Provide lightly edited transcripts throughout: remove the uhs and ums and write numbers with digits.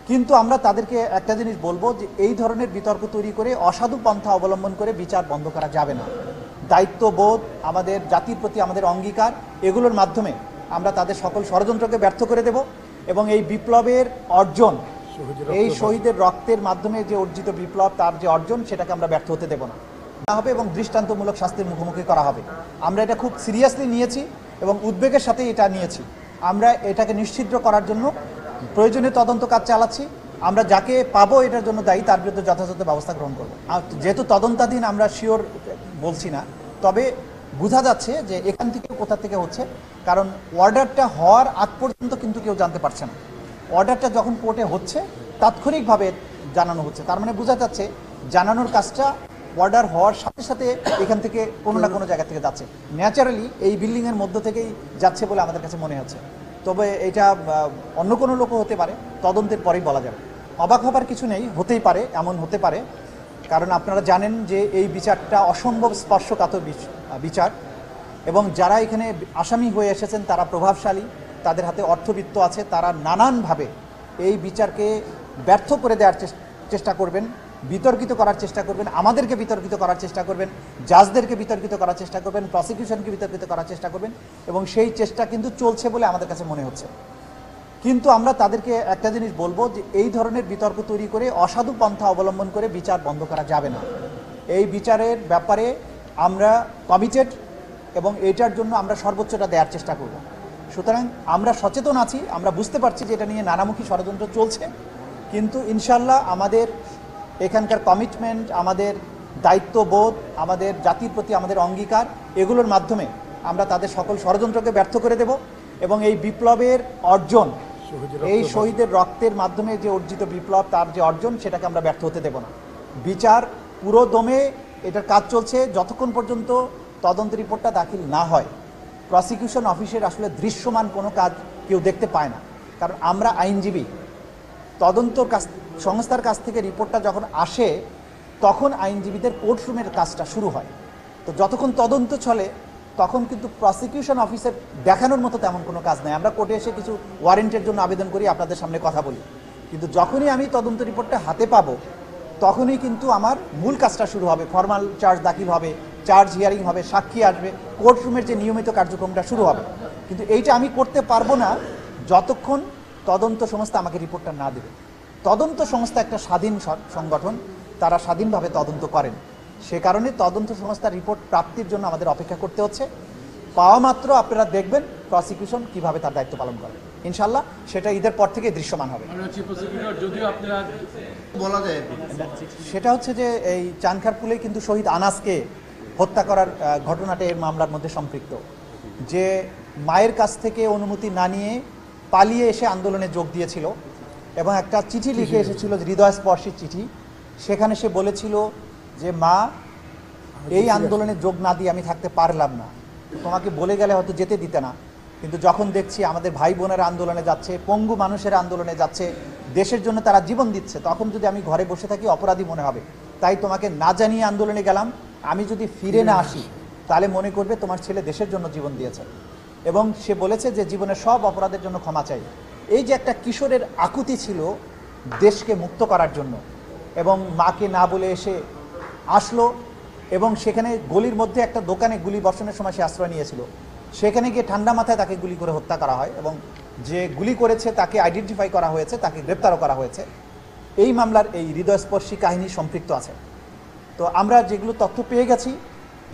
কিন্তু আমরা তাদেরকে একটা জিনিস বলবো যে এই ধরনের বিতর্ক তৈরি করে অসাধু পন্থা অবলম্বন করে বিচার বন্ধ করা যাবে না। দায়িত্ববোধ, আমাদের জাতির প্রতি আমাদের অঙ্গীকার, এগুলোর মাধ্যমে আমরা তাদের সকল ষড়যন্ত্রকে ব্যর্থ করে দেব এবং এই বিপ্লবের অর্জন, এই শহীদের রক্তের মাধ্যমে যে অর্জিত বিপ্লব, তার যে অর্জন, সেটাকে আমরা ব্যর্থ হতে দেব না হবে এবং দৃষ্টান্তমূলক শাস্তির মুখোমুখি করা হবে। আমরা এটা খুব সিরিয়াসলি নিয়েছি এবং উদ্বেগের সাথে এটা নিয়েছি। আমরা এটাকে নিশ্চিদ্র করার জন্য প্রয়োজনীয় তদন্ত কাজ চালাচ্ছি। আমরা যাকে পাবো এটার জন্য দায়ী, তার বিরুদ্ধে যথাযথ ব্যবস্থা গ্রহণ করবো। যেহেতু তদন্তাধীন, আমরা শিওর বলছি না, তবে বোঝা যাচ্ছে যে এখান থেকে কোথা থেকে হচ্ছে, কারণ অর্ডারটা হওয়ার আগ পর্যন্ত কিন্তু কেউ জানতে পারছে না। অর্ডারটা যখন কোর্টে হচ্ছে তাৎক্ষণিকভাবে জানানো হচ্ছে, তার মানে বোঝা যাচ্ছে জানানোর কাজটা অর্ডার হওয়ার সাথে সাথে এখান থেকে কোনো না কোনো জায়গা থেকে যাচ্ছে, ন্যাচারালি এই বিল্ডিংয়ের মধ্য থেকেই যাচ্ছে বলে আমাদের কাছে মনে হচ্ছে। তবে এটা অন্য কোনো লোকও হতে পারে, তদন্তের পরেই বলা যাবে। অবাক হবার কিছু নেই, হতেই পারে, এমন হতে পারে, কারণ আপনারা জানেন যে এই বিচারটা অসম্ভব স্পর্শকাতর বিচার এবং যারা এখানে আসামি হয়ে এসেছেন তারা প্রভাবশালী, তাদের হাতে অর্থবিত্ত আছে, তারা নানানভাবে এই বিচারকে ব্যর্থ করে দেওয়ার চেষ্টা করবেন, বিতর্কিত করার চেষ্টা করবেন, আমাদেরকে বিতর্কিত করার চেষ্টা করবেন, জাজদেরকে বিতর্কিত করার চেষ্টা করবেন, প্রসিকিউশনকে বিতর্কিত করার চেষ্টা করবেন এবং সেই চেষ্টা কিন্তু চলছে বলে আমাদের কাছে মনে হচ্ছে। কিন্তু আমরা তাদেরকে একটা জিনিস বলবো যে এই ধরনের বিতর্ক তৈরি করে অসাধু পন্থা অবলম্বন করে বিচার বন্ধ করা যাবে না। এই বিচারের ব্যাপারে আমরা কমিটেড এবং এটার জন্য আমরা সর্বোচ্চটা দেওয়ার চেষ্টা করব। সুতরাং আমরা সচেতন আছি, আমরা বুঝতে পারছি যে এটা নিয়ে নানামুখী ষড়যন্ত্র চলছে, কিন্তু ইনশাল্লাহ আমাদের এখানকার কমিটমেন্ট, আমাদের দায়িত্ববোধ, আমাদের জাতির প্রতি আমাদের অঙ্গীকার, এগুলোর মাধ্যমে আমরা তাদের সকল ষড়যন্ত্রকে ব্যর্থ করে দেব এবং এই বিপ্লবের অর্জন, এই শহীদের রক্তের মাধ্যমে যে অর্জিত বিপ্লব, তার যে অর্জন, সেটাকে আমরা ব্যর্থ হতে দেব না। বিচার পুরো দমে এটার কাজ চলছে। যতক্ষণ পর্যন্ত তদন্ত রিপোর্টটা দাখিল না হয়, প্রসিকিউশন অফিসের আসলে দৃশ্যমান কোনো কাজ কেউ দেখতে পায় না, কারণ আমরা আইনজীবী। তদন্ত সংস্থার কাছ থেকে রিপোর্টটা যখন আসে তখন আইনজীবীদের কোর্টরুমের কাজটা শুরু হয়। তো যতক্ষণ তদন্ত চলে তখন কিন্তু প্রসিকিউশন অফিসের দেখানোর মতো তেমন কোনো কাজ নাই। আমরা কোর্টে এসে কিছু ওয়ারেন্টের জন্য আবেদন করি, আপনাদের সামনে কথা বলি, কিন্তু যখনই আমি তদন্ত রিপোর্টটা হাতে পাবো তখনই কিন্তু আমার মূল কাজটা শুরু হবে। ফর্মাল চার্জ দাখিল হবে, চার্জ হিয়ারিং হবে, সাক্ষী আসবে, কোর্টরুমের যে নিয়মিত কার্যক্রমটা শুরু হবে। কিন্তু এইটা আমি করতে পারবো না যতক্ষণ তদন্ত সংস্থা আমাকে রিপোর্টটা না দেবে। তদন্ত সংস্থা একটা স্বাধীন সংগঠন, তারা স্বাধীনভাবে তদন্ত করেন। সে কারণে তদন্ত সংস্থার রিপোর্ট প্রাপ্তির জন্য আমাদের অপেক্ষা করতে হচ্ছে। পাওয়া মাত্র আপনারা দেখবেন প্রসিকিউশন কিভাবে তার দায়িত্ব পালন করে। ইনশাল্লাহ সেটা ঈদের পর থেকে দৃশ্যমান হবে। সেটা হচ্ছে যে এই চানখারপুলে কিন্তু শহীদ আনাসকে হত্যা করার ঘটনাটা এর মামলার মধ্যে সম্পৃক্ত, যে মায়ের কাছ থেকে অনুমতি না নিয়ে পালিয়ে এসে আন্দোলনে যোগ দিয়েছিল এবং একটা চিঠি লিখে এসেছিল, হৃদয়স্পর্শী চিঠি। সেখানে সে বলেছিল যে মা, এই আন্দোলনে যোগ না দিয়ে আমি থাকতে পারলাম না, তোমাকে বলে গেলে হয়তো যেতে দিতে না, কিন্তু যখন দেখছি আমাদের ভাই বোনেরা আন্দোলনে যাচ্ছে, পঙ্গু মানুষের আন্দোলনে যাচ্ছে, দেশের জন্য তারা জীবন দিচ্ছে, তখন যদি আমি ঘরে বসে থাকি অপরাধী মনে হবে। তাই তোমাকে না জানিয়ে আন্দোলনে গেলাম, আমি যদি ফিরে না আসি তাহলে মনে করবে তোমার ছেলে দেশের জন্য জীবন দিয়েছে। এবং সে বলেছে যে জীবনের সব অপরাধের জন্য ক্ষমা চাই। এই যে একটা কিশোরের আকুতি ছিল দেশকে মুক্ত করার জন্য, এবং মাকে না বলে এসে আসলো এবং সেখানে গলির মধ্যে একটা দোকানে গুলি বর্ষণের সময় সে আশ্রয় নিয়েছিল। সেখানে গিয়ে ঠান্ডা মাথায় তাকে গুলি করে হত্যা করা হয় এবং যে গুলি করেছে তাকে আইডেন্টিফাই করা হয়েছে, তাকে গ্রেপ্তারও করা হয়েছে। এই মামলার এই হৃদয়স্পর্শী কাহিনী সম্পৃক্ত আছে। তো আমরা যেগুলো তথ্য পেয়ে গেছি,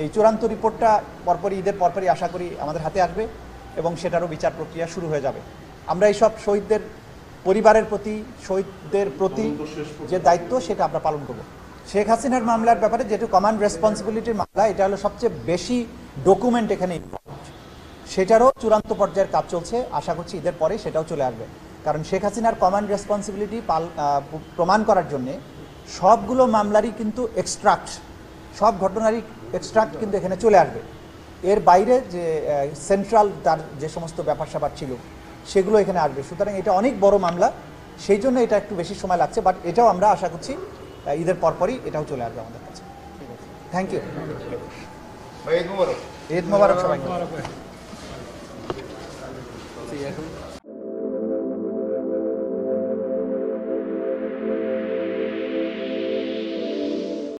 এই চূড়ান্ত রিপোর্টটা পরপরই ঈদের পরপরই আশা করি আমাদের হাতে আসবে এবং সেটারও বিচার প্রক্রিয়া শুরু হয়ে যাবে। আমরা এইসব শহীদদের পরিবারের প্রতি, শহীদদের প্রতি যে দায়িত্ব, সেটা আমরা পালন করব। শেখ হাসিনার মামলার ব্যাপারে যেহেতু কমান্ড রেসপন্সিবিলিটির মামলা, এটা হলো সবচেয়ে বেশি ডকুমেন্ট এখানে, সেটারও চূড়ান্ত পর্যায়ের কাজ চলছে। আশা করছি ঈদের পরে সেটাও চলে আসবে, কারণ শেখ হাসিনার কমান্ড রেসপন্সিবিলিটি প্রমাণ করার জন্যে সবগুলো মামলারই কিন্তু এক্সট্রাক্ট, সব ঘটনারই এক্সট্রাক্ট কিন্তু এখানে চলে আসবে। এর বাইরে যে সেন্ট্রাল তার যে সমস্ত ব্যাপার স্যাপার ছিল সেগুলো এখানে আসবে। সুতরাং এটা অনেক বড় মামলা, সেই জন্য এটা একটু বেশি সময় লাগছে, বাট এটাও আমরা আশা করছি ঈদের পরপরই এটাও চলে আসবে আমাদের কাছে। Thank you. ঈদ মোবারক সবাইকে।